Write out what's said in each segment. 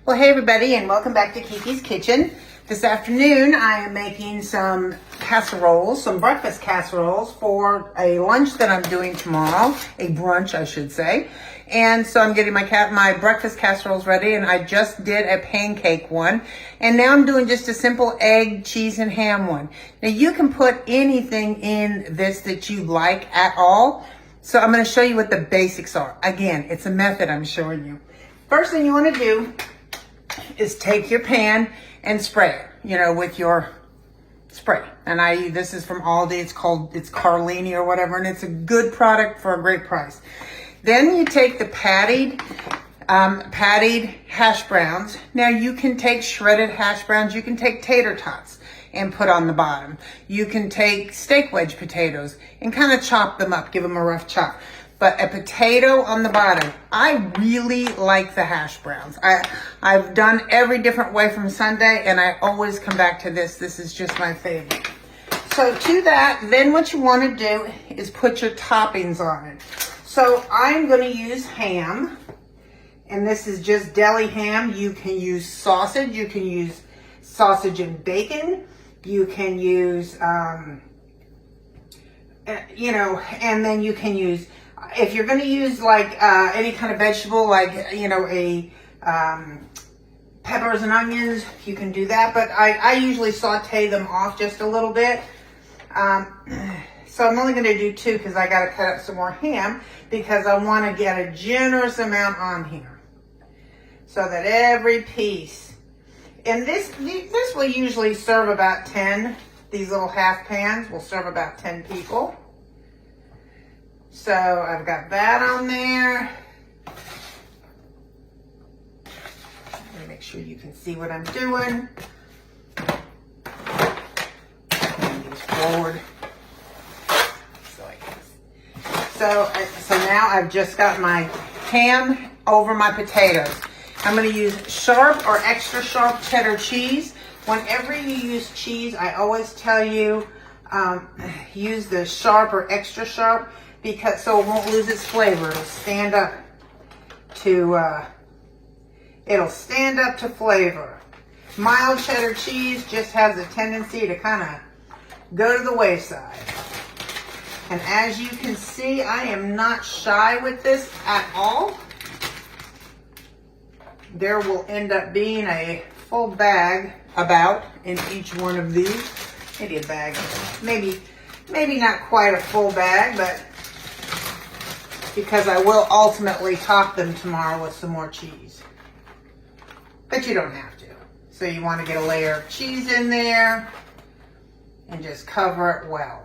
Well, hey everybody, and welcome back to Kiki's Kitchen. This afternoon I am making some casseroles, some breakfast casseroles for a lunch that I'm doing tomorrow, a brunch I should say. And so I'm getting my breakfast casseroles ready, and I just did a pancake one. And now I'm doing just a simple egg, cheese, and ham one. Now you can put anything in this that you like at all. So I'm going to show you what the basics are. Again, it's a method I'm showing you. First thing you want to do is take your pan and spray it, with your spray. And this is from Aldi. It's Carlini or whatever, and it's a good product for a great price. Then you take the pattied hash browns. Now you can take shredded hash browns. You can take tater tots and put on the bottom. You can take steak wedge potatoes and kind of chop them up, give them a rough chop. But a potato on the bottom. I really like the hash browns. I've done every different way from Sunday, and I always come back to this. This is just my favorite. So to that, then what you want to do is put your toppings on it. So I'm going to use ham, and this is just deli ham. You can use sausage. You can use sausage and bacon. You can use, and then you can use, if you're going to use like any kind of vegetable, like, peppers and onions, you can do that. But I usually saute them off just a little bit. So I'm only going to do 2 because I got to cut up some more ham because I want to get a generous amount on here. So that every piece, and this will usually serve about 10, these little half pans will serve about 10 people. So I've got that on there. Let me make sure you can see what I'm doing. Move forward. So now I've just got my ham over my potatoes. I'm going to use sharp or extra sharp cheddar cheese. Whenever you use cheese, I always tell you use the sharp or extra sharp, because so it won't lose its flavor. It'll stand up to flavor. Mild cheddar cheese just has a tendency to kind of go to the wayside. And as you can see, I am not shy with this at all. There will end up being a full bag about in each one of these. Maybe a bag, maybe not quite a full bag, but because I will ultimately top them tomorrow with some more cheese. But you don't have to. So you want to get a layer of cheese in there and just cover it well.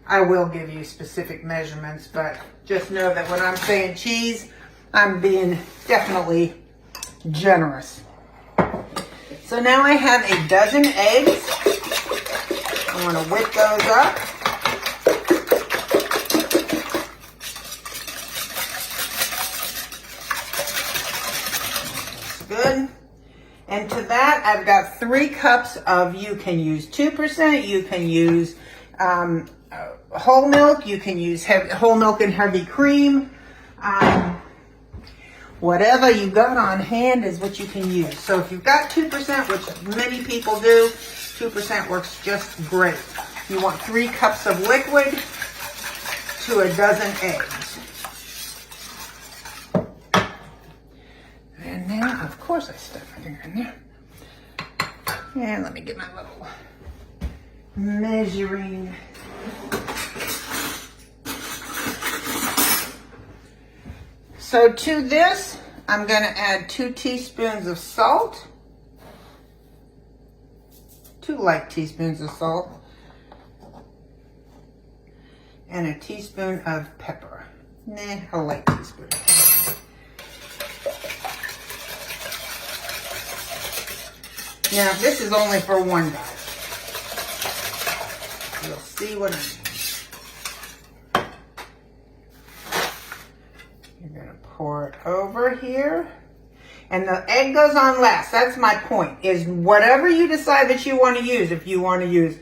I will give you specific measurements, but just know that when I'm saying cheese, I'm being definitely generous. So now I have a dozen eggs. I want to whip those up. Good. And to that, I've got 3 cups of, you can use 2%, you can use whole milk, you can use whole milk and heavy cream. Whatever you got on hand is what you can use. So if you've got 2%, which many people do, 2% works just great. You want 3 cups of liquid to a dozen eggs. And now, of course, I stuff everything in there. And let me get my little measuring. So to this, I'm going to add 2 teaspoons of salt. 2 light teaspoons of salt. And a teaspoon of pepper. A light teaspoon. Now, this is only for one guy. You'll see what I mean. You're going to pour it over here. And the egg goes on last. That's my point, is whatever you decide that you want to use. If you want to use,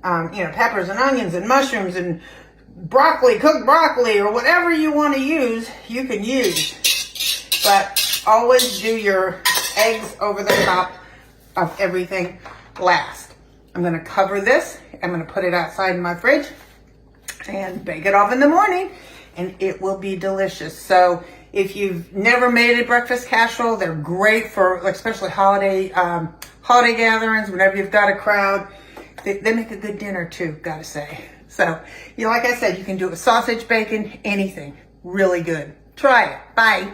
peppers and onions and mushrooms and broccoli, cooked broccoli, or whatever you want to use, you can use. But always do your eggs over the top of everything last. I'm gonna cover this. I'm gonna put it outside in my fridge and bake it off in the morning, and it will be delicious. So if you've never made a breakfast casserole, they're great for, like, especially holiday gatherings, whenever you've got a crowd. They make a good dinner too, gotta say. So, like I said, you can do it with sausage, bacon, anything. Really good. Try it. Bye.